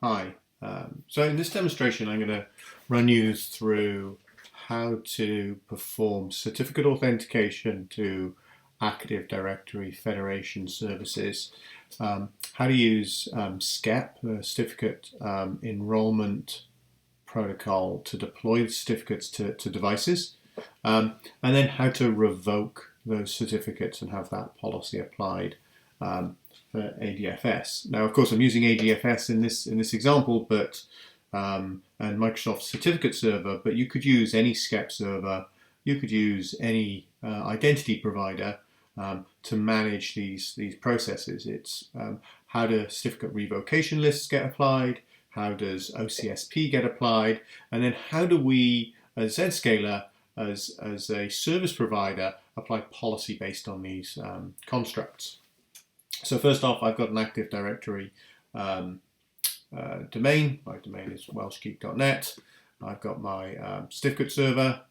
Hi. So in this demonstration, I'm going to run you through how to perform certificate authentication to Active Directory Federation services, how to use SCEP, the Certificate Enrollment Protocol, to deploy the certificates to devices, and then how to revoke those certificates and have that policy applied for ADFS. Now, of course, I'm using ADFS in this example, but and Microsoft Certificate Server, but you could use any SCEP server, you could use any identity provider to manage these processes. It's how do certificate revocation lists get applied, how does OCSP get applied, and then how do we, as Zscaler, as a service provider, apply policy based on these constructs. So first off, I've got an Active Directory domain. My domain is welshgeek.net. I've got my certificate server.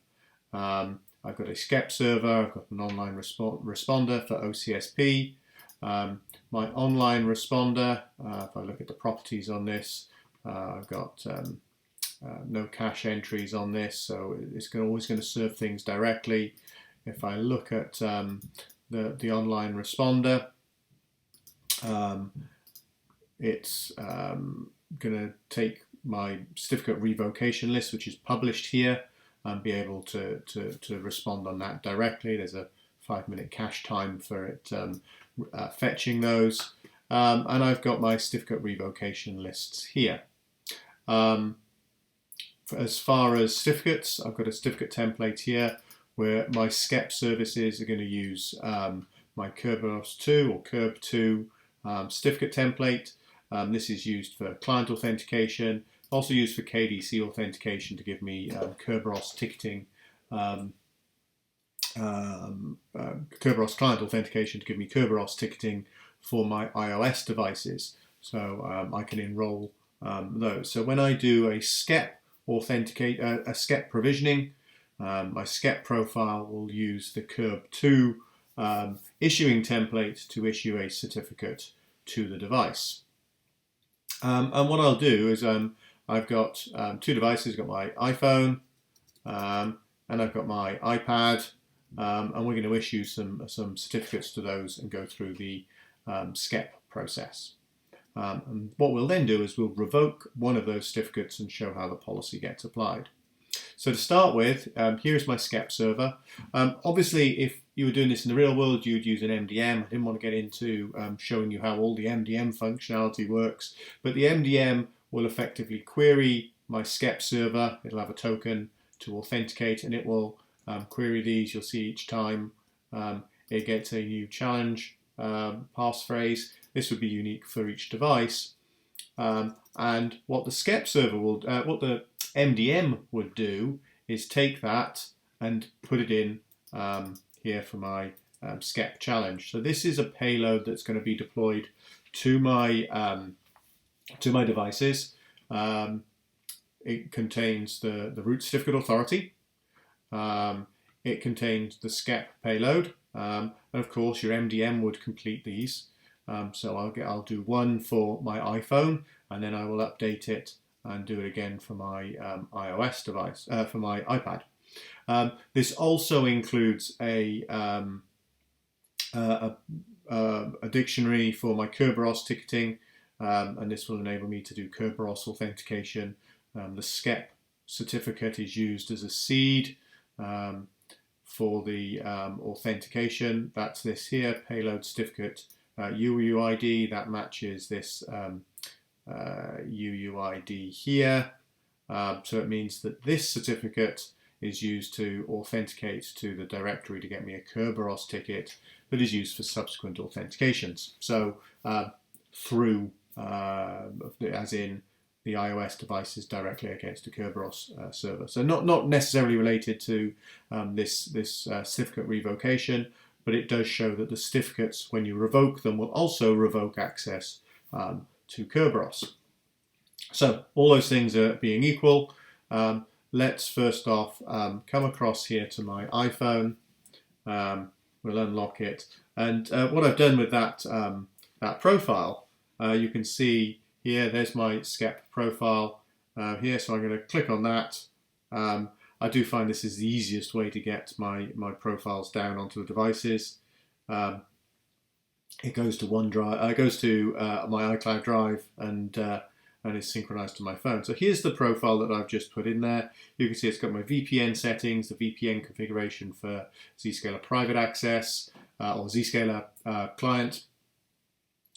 I've got a SCEP server. I've got an online responder for OCSP. My online responder, if I look at the properties on this, I've got no cache entries on this, so it's always going to serve things directly. If I look at the online responder, it's going to take my certificate revocation list, which is published here, and be able to respond on that directly. There's a 5-minute cache time for it fetching those. And I've got my certificate revocation lists here. As far as certificates, I've got a certificate template here where my SCEP services are going to use my Kerberos 2 or Kerb 2 certificate template. This is used for client authentication, also used for KDC authentication to give me Kerberos ticketing, Kerberos client authentication to give me Kerberos ticketing for my iOS devices. So I can enroll those. So when I do a SCEP a SCEP provisioning, my SCEP profile will use the Kerb 2 issuing template to issue a certificate to the device. And what I'll do is I've got 2 devices. I've got my iPhone and I've got my iPad, and we're going to issue some certificates to those and go through the SCEP process. And what we'll then do is we'll revoke one of those certificates and show how the policy gets applied. So to start with, here's my SCEP server. Obviously, if you were doing this in the real world, you'd use an MDM. I didn't want to get into showing you how all the MDM functionality works, but the MDM will effectively query my SCEP server. It'll have a token to authenticate, and it will query these. You'll see each time it gets a new challenge passphrase. This would be unique for each device. And what the SCEP server will, what the MDM would do is take that and put it in here for my SCEP challenge. So this is a payload that's going to be deployed to my devices. It contains the root certificate authority. It contains the SCEP payload, and of course your MDM would complete these. So I'll do one for my iPhone, and then I will update it and do it again for my iOS device, for my iPad. This also includes a dictionary for my Kerberos ticketing, and this will enable me to do Kerberos authentication. The SCEP certificate is used as a seed for the authentication. That's this here, payload certificate UUID, that matches this UUID here. So it means that this certificate is used to authenticate to the directory to get me a Kerberos ticket that is used for subsequent authentications. So through, as in the iOS devices directly against the Kerberos server. So not necessarily related to this certificate revocation, but it does show that the certificates, when you revoke them, will also revoke access to Kerberos. So all those things are being equal. Let's first off come across here to my iPhone. We'll unlock it. And what I've done with that profile, you can see here, there's my SCEP profile here, so I'm going to click on that. I do find this is the easiest way to get my profiles down onto the devices. It goes to OneDrive, it goes to my iCloud drive, and is synchronized to my phone. So here's the profile that I've just put in there. You can see it's got my VPN settings, the VPN configuration for Zscaler private access or Zscaler client,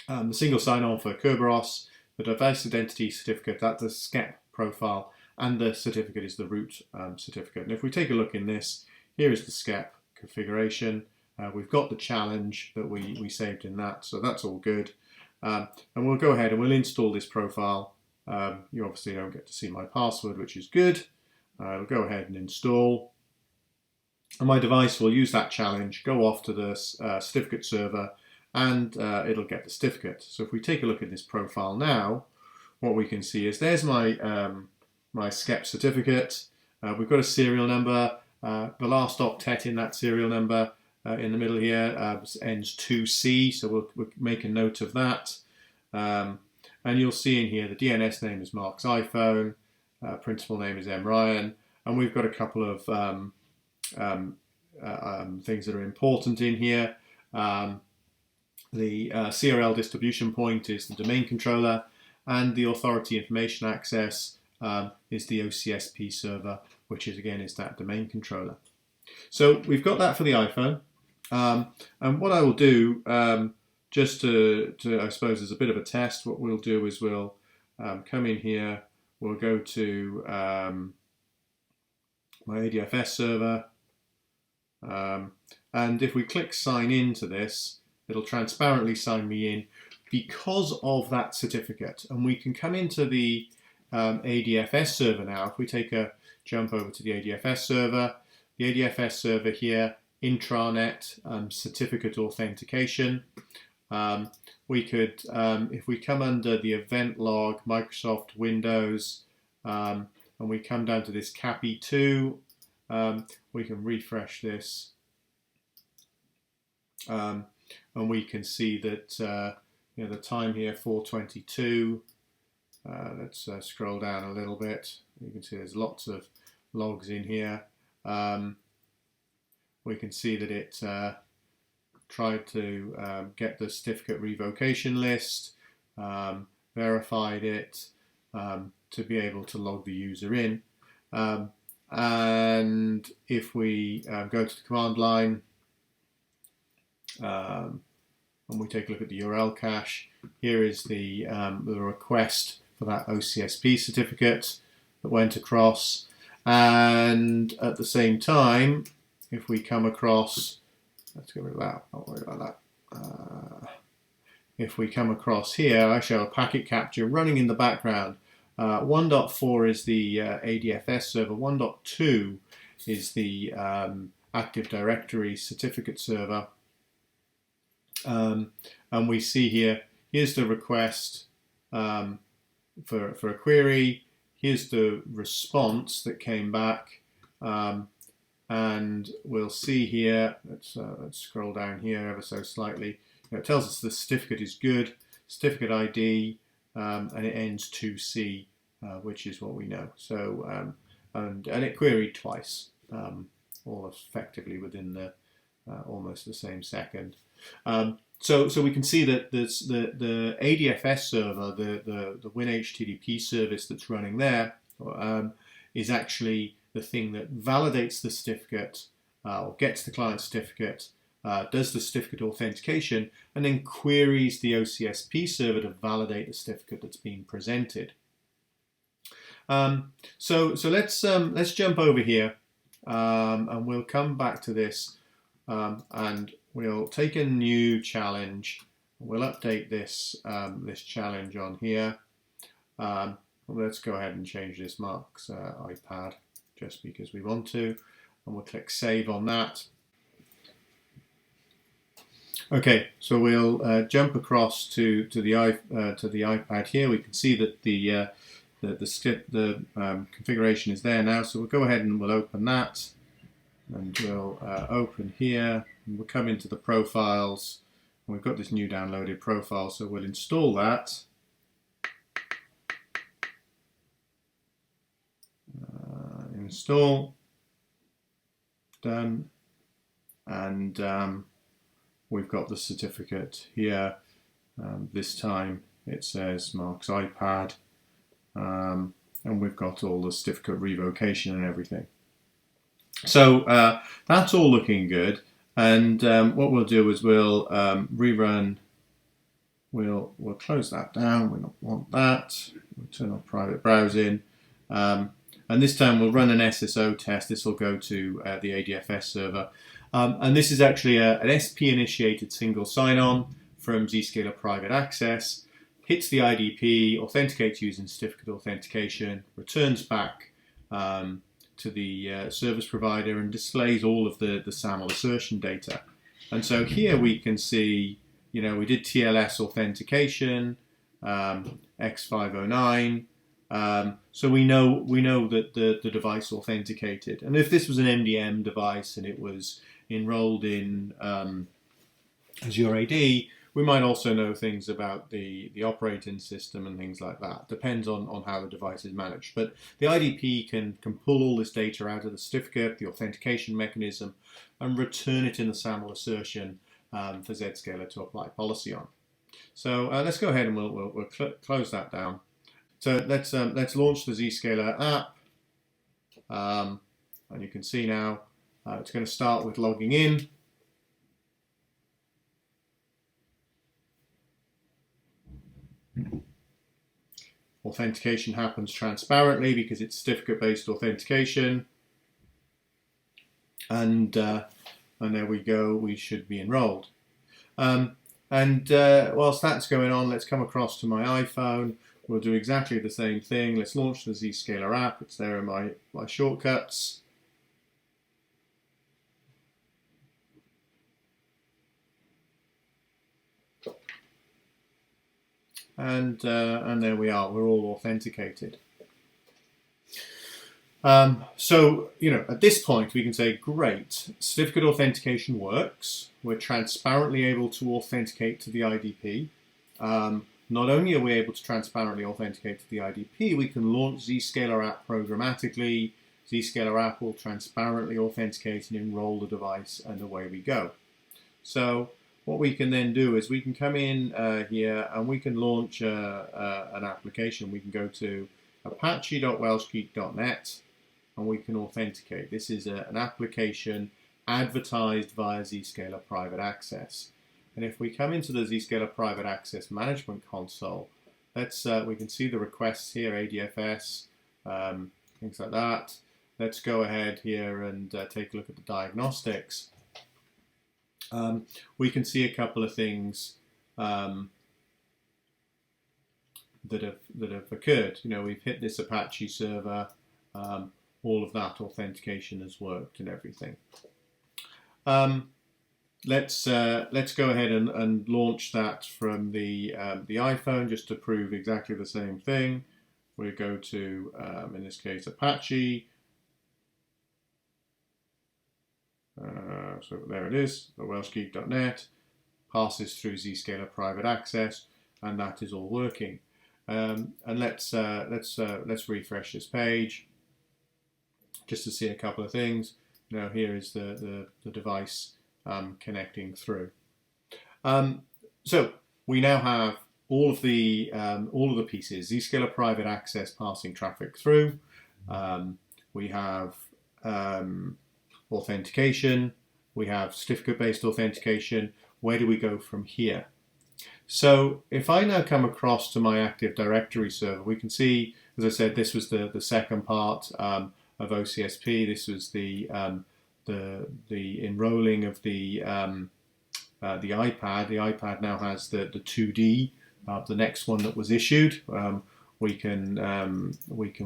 the single sign-on for Kerberos, the device identity certificate, that's the SCEP profile, and the certificate is the root certificate. And if we take a look in this, here is the SCEP configuration. We've got the challenge that we saved in that, so that's all good. And we'll go ahead and we'll install this profile. You obviously don't get to see my password, which is good. I'll go ahead and install. And my device will use that challenge, go off to the certificate server, and it'll get the certificate. So if we take a look at this profile now, what we can see is there's my my SCEP certificate. We've got a serial number. The last octet in that serial number in the middle here ends 2C, so we'll make a note of that. And you'll see in here the DNS name is Mark's iPhone, principal name is M. Ryan, and we've got a couple of things that are important in here. The CRL distribution point is the domain controller, and the authority information access is the OCSP server, which is again is that domain controller. So we've got that for the iPhone, and what I will do, just to I suppose as a bit of a test, what we'll do is we'll come in here, we'll go to my ADFS server, and if we click sign in to this, it'll transparently sign me in because of that certificate. And we can come into the ADFS server now. If we take a jump over to the ADFS server here, intranet certificate authentication. We could, if we come under the event log, Microsoft Windows, and we come down to this CAPI2, we can refresh this, and we can see that you know, the time here 4:22. Let's scroll down a little bit. You can see there's lots of logs in here. We can see that it tried to get the certificate revocation list, verified it to be able to log the user in. And if we go to the command line and we take a look at the URL cache, here is the request for that OCSP certificate that went across. And at the same time, if we come across, let's get rid of that, don't worry about that. If we come across here, I show a packet capture running in the background. 1.4 is the ADFS server, 1.2 is the Active Directory certificate server. And we see here, here's the request for a query, here's the response that came back, and we'll see here, let's scroll down here ever so slightly. It tells us the certificate is good, certificate ID, and it ends 2C, which is what we know. So, and it queried twice, all effectively within the almost the same second. So we can see that the ADFS server, the WinHTTP service that's running there, is actually the thing that validates the certificate, or gets the client certificate, does the certificate authentication, and then queries the OCSP server to validate the certificate that's being presented. So let's jump over here, and we'll come back to this, and we'll take a new challenge. We'll update this this challenge on here. Let's go ahead and change this Mark's iPad just because we want to, and we'll click save on that. Okay, so we'll jump across to the iPad here. We can see that the configuration is there now. So we'll go ahead and we'll open that, and we'll open here, and we'll come into the profiles. And we've got this new downloaded profile, so we'll install that. install, done, and we've got the certificate here. This time it says Mark's iPad, and we've got all the certificate revocation and everything. So that's all looking good, and what we'll do is we'll rerun. We'll close that down. We don't want that. We'll turn on private browsing. And this time we'll run an SSO test. This will go to the ADFS server. And this is actually an SP-initiated single sign-on from Zscaler Private Access. Hits the IDP, authenticates using certificate authentication, returns back to the service provider and displays all of the SAML assertion data. And so here we can see, you know, we did TLS authentication, X509. So we know that the device authenticated. And if this was an MDM device and it was enrolled in Azure AD, we might also know things about the operating system and things like that. Depends on how the device is managed. But the IDP can pull all this data out of the certificate, the authentication mechanism, and return it in the SAML assertion for Zscaler to apply policy on. So let's go ahead and we'll close that down. So let's launch the Zscaler app, and you can see now it's going to start with logging in. Authentication happens transparently because it's certificate-based authentication, and there we go. We should be enrolled. Whilst that's going on, let's come across to my iPhone. We'll do exactly the same thing. Let's launch the Zscaler app. It's there in my shortcuts. And there we are. We're all authenticated. So, you know, at this point we can say, great, certificate authentication works. We're transparently able to authenticate to the IDP. Not only are we able to transparently authenticate to the IDP, we can launch Zscaler app programmatically. Zscaler app will transparently authenticate and enroll the device, and away we go. So what we can then do is we can come in here and we can launch an application. We can go to apache.welshgeek.net and we can authenticate. This is an application advertised via Zscaler Private Access. And if we come into the Zscaler Private Access Management Console, we can see the requests here, ADFS, things like that. Let's go ahead here and take a look at the diagnostics. We can see a couple of things that have occurred. You know, we've hit this Apache server. All of that authentication has worked and everything. Let's go ahead and launch that from the iPhone just to prove exactly the same thing. We go to in this case Apache. So there it is, the welshgeek.net, passes through Zscaler Private Access, and that is all working. And let's refresh this page just to see a couple of things. Now here is the device connecting through. So we now have all of the pieces. Zscaler Private Access passing traffic through. We have authentication. We have certificate-based authentication. Where do we go from here? So if I now come across to my Active Directory server, we can see, as I said, this was the second part of OCSP. This was the enrolling of the iPad. The iPad now has the 2D, the next one that was issued. We can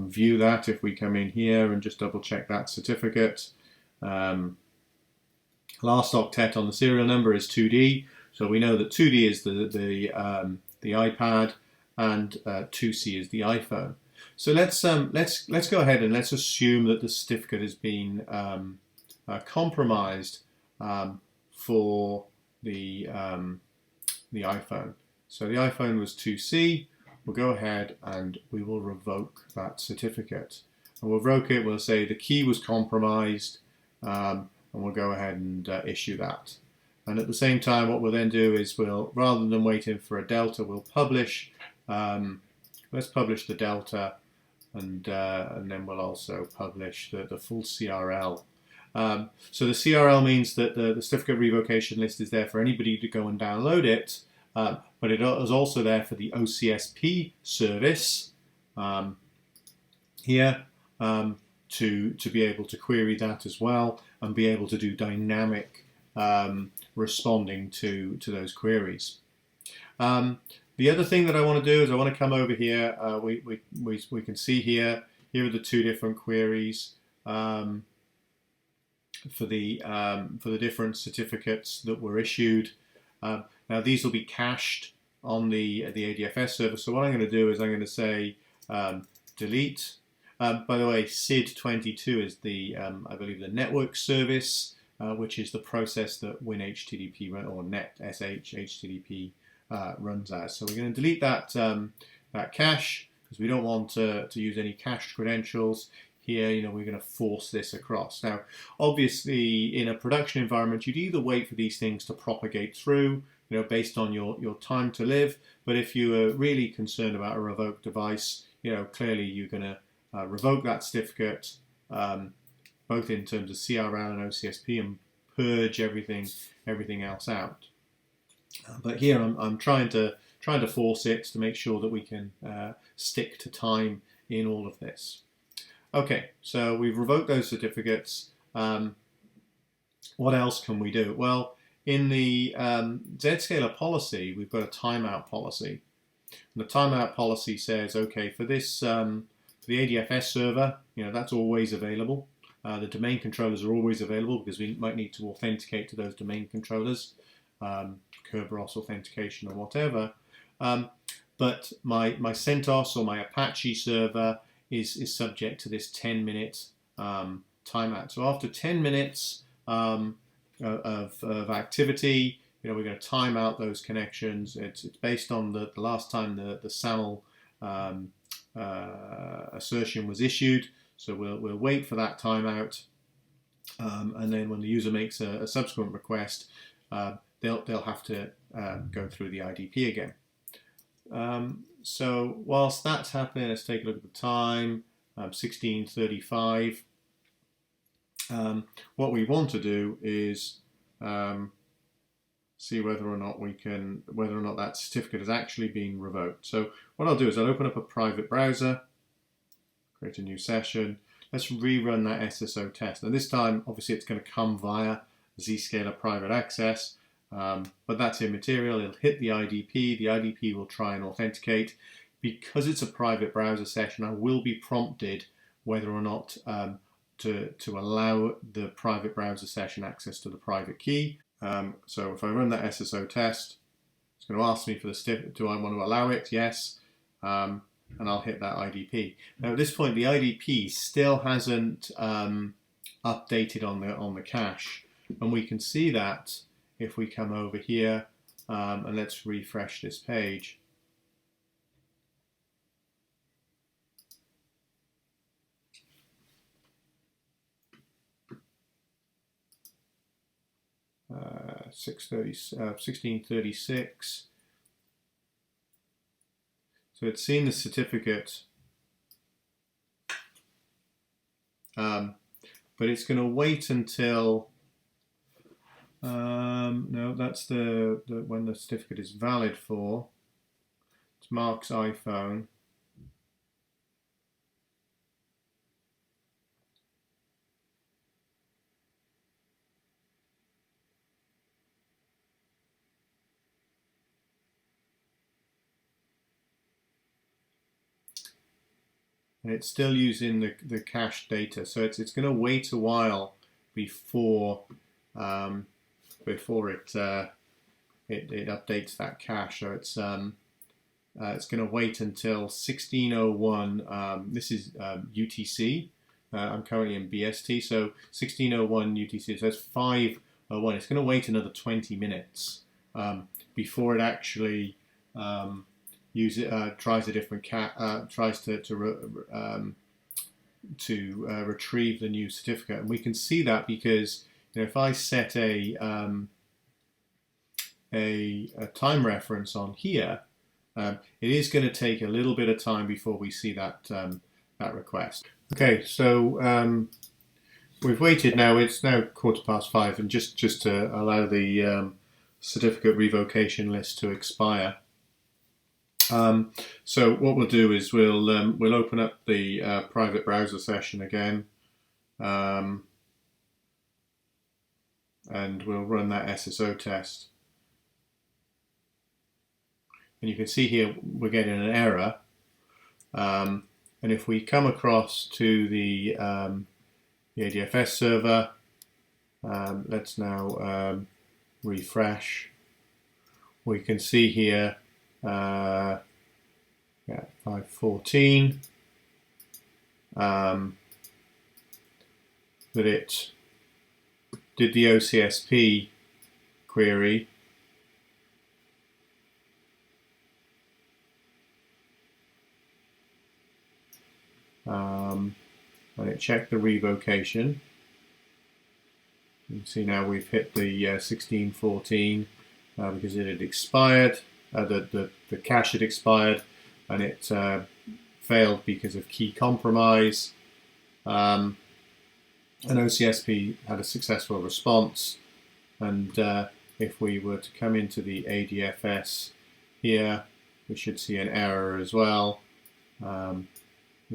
view that if we come in here and just double check that certificate. Last octet on the serial number is 2D, so we know that 2D is the iPad and 2C is the iPhone. So let's go ahead and let's assume that the certificate has been compromised for the iPhone. So the iPhone was 2C. We'll go ahead and we will revoke that certificate. And we'll revoke it. We'll say the key was compromised, and we'll go ahead and issue that. And at the same time, what we'll then do is we'll, rather than waiting for a delta, we'll publish. Let's publish the delta, and then we'll also publish the full CRL. So the CRL means that the certificate revocation list is there for anybody to go and download it, but it is also there for the OCSP service here to be able to query that as well and be able to do dynamic responding to those queries. The other thing that I want to do is I want to come over here. We can see here are the two different queries for the different certificates that were issued. Now these will be cached on the ADFS server. So what I'm going to do is I'm going to say delete. By the way, SID22 is the I believe the network service, which is the process that WinHTTP or NetSH HTTP runs as. So we're going to delete that that cache because we don't want to use any cached credentials. Here, we're going to force this across. Now, obviously, in a production environment, you'd either wait for these things to propagate through, based on your time to live. But if you are really concerned about a revoked device, clearly you're going to revoke that certificate, both in terms of CRL and OCSP, and purge everything else out. But here I'm trying to force it to make sure that we can stick to time in all of this. Okay, so we've revoked those certificates. What else can we do? Well, in the Zscaler policy, we've got a timeout policy. And the timeout policy says, okay, for this for the ADFS server, that's always available. The domain controllers are always available because we might need to authenticate to those domain controllers, Kerberos authentication or whatever. But my CentOS or my Apache server is subject to this 10-minute timeout. So after 10 minutes of activity, we're going to time out those connections. It's based on the last time the SAML assertion was issued. So we'll wait for that timeout, and then when the user makes a subsequent request, they'll have to go through the IDP again. So whilst that's happening, let's take a look at the time, 16:35. What we want to do is see whether or not that certificate is actually being revoked. So what I'll do is I'll open up a private browser, create a new session. Let's rerun that SSO test. Now this time, obviously, it's going to come via Zscaler private access. But that's immaterial. It'll hit the IDP. The IDP will try and authenticate. Because it's a private browser session, I will be prompted whether or not to allow the private browser session access to the private key. So if I run that SSO test, it's going to ask me for the certificate. Do I want to allow it? Yes. And I'll hit that IDP. Now at this point, the IDP still hasn't updated on the cache, and we can see that if we come over here and let's refresh this page. Uh, 1636. So it's seen the certificate, but it's going to wait until no, that's the when the certificate is valid for. It's Mark's iPhone. And it's still using the cache data, so it's going to wait a while before it updates that cache. So it's going to wait until 1601. This is UTC. I'm currently in BST, so 1601 UTC. So that's 501. It's going to wait another 20 minutes before it actually tries a different tries to retrieve the new certificate. And we can see that because if I set a time reference on here, it is going to take a little bit of time before we see that that request. Okay, so we've waited now. It's now 5:15, and just to allow the certificate revocation list to expire. So what we'll do is we'll open up the private browser session again, and we'll run that SSO test. And you can see here we're getting an error. And if we come across to the ADFS server, let's now refresh. We can see here 5:14 that it did the OCSP query, and it checked the revocation. You can see now we've hit the 16:14 because it had expired. The cache had expired, and it failed because of key compromise. And OCSP had a successful response. And if we were to come into the ADFS here, we should see an error as well. The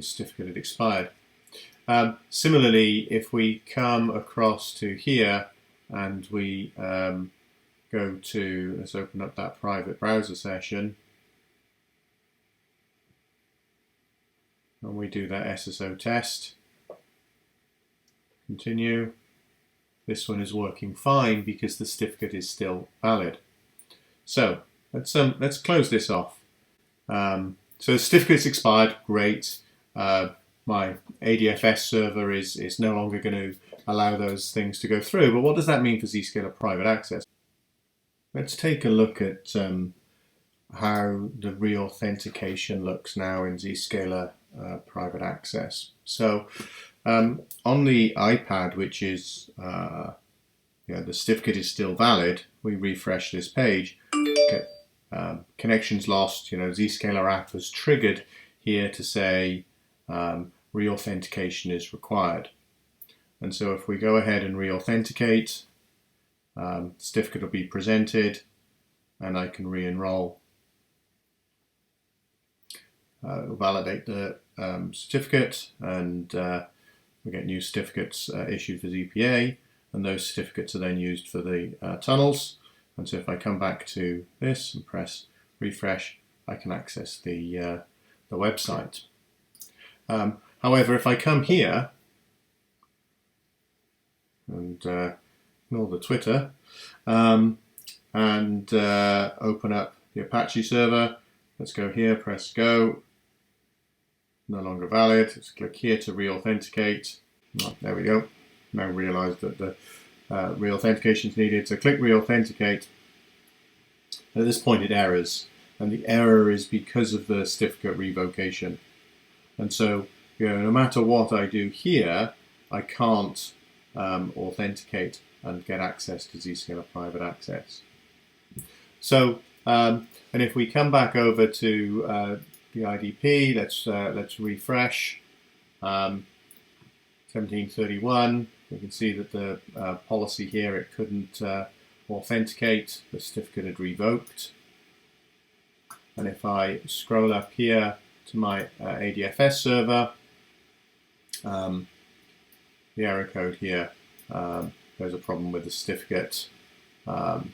certificate had expired. Similarly, if we come across to here and we go to, let's open up that private browser session, and we do that SSO test, continue. This one is working fine because the certificate is still valid. So let's close this off. So the certificate's expired, great. My ADFS server is no longer going to allow those things to go through. But what does that mean for Zscaler private access? Let's take a look at how the re-authentication looks now in Zscaler private access. So on the iPad, which is the certificate is still valid, we refresh this page. Okay. Connections lost. Zscaler app has triggered here to say re-authentication is required. And so if we go ahead and re-authenticate, certificate will be presented, and I can re-enroll. It'll validate the certificate, and we get new certificates issued for ZPA, and those certificates are then used for the tunnels. And so if I come back to this and press refresh, I can access the website. However, if I come here and ignore the Twitter and open up the Apache server, let's go here, press go, no longer valid. Let's click here to re-authenticate. Oh, there we go. Now realize that the re-authentication is needed, so click re-authenticate. At this point it errors, and the error is because of the certificate revocation. And so, no matter what I do here, I can't authenticate and get access to Zscaler private access. So, and if we come back over to the IDP, let's refresh. 1731. We can see that the policy here, it couldn't authenticate. The certificate had revoked. And if I scroll up here to my ADFS server, the error code here, there's a problem with the certificate. And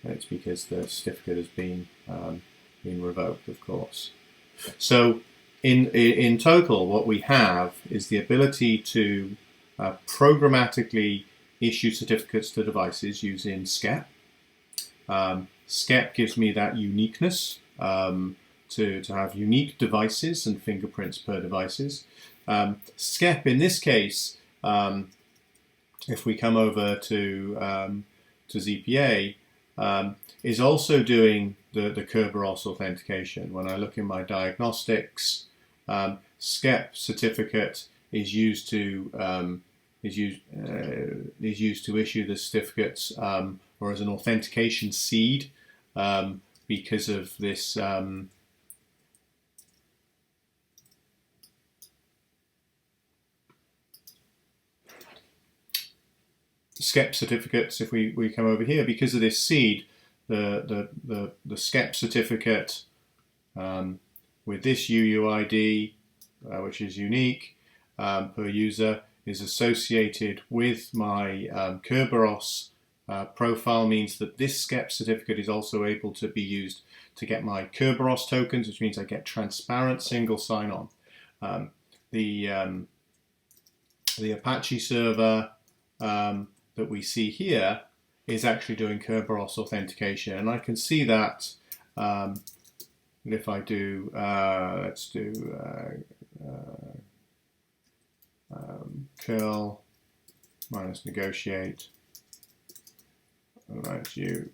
it's because the certificate has been revoked, of course. So in total, what we have is the ability to programmatically issue certificates to devices using SCEP. SCEP gives me that uniqueness to have unique devices and fingerprints per devices. SCEP in this case, if we come over to ZPA, is also doing the Kerberos authentication. When I look in my diagnostics, SCEP certificate is used to issue the certificates, or as an authentication seed, because of this. SCEP certificates, if we come over here, because of this seed, the SCEP certificate with this UUID, which is unique per user, is associated with my Kerberos profile, means that this SCEP certificate is also able to be used to get my Kerberos tokens, which means I get transparent single sign-on. The Apache server that we see here is actually doing Kerberos authentication, and I can see that if I do, let's do curl minus negotiate, allows you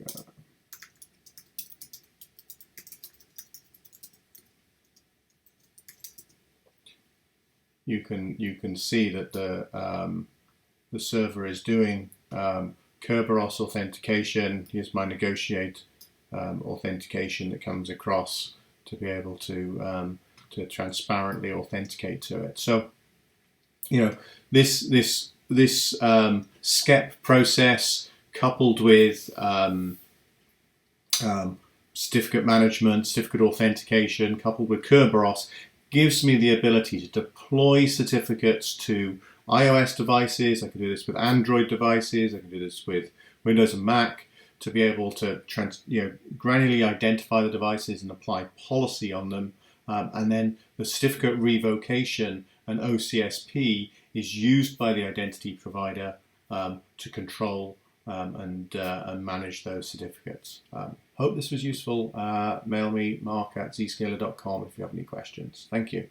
you can see that the server is doing Kerberos authentication. Here's my negotiate authentication that comes across to be able to transparently authenticate to it. So, you know, this SCEP process, coupled with certificate management, certificate authentication, coupled with Kerberos, gives me the ability to deploy certificates to iOS devices. I can do this with Android devices. I can do this with Windows and Mac, to be able to granularly identify the devices and apply policy on them. And then the certificate revocation and OCSP is used by the identity provider to control and manage those certificates. Hope this was useful. Mail me, mark@zscaler.com, if you have any questions. Thank you.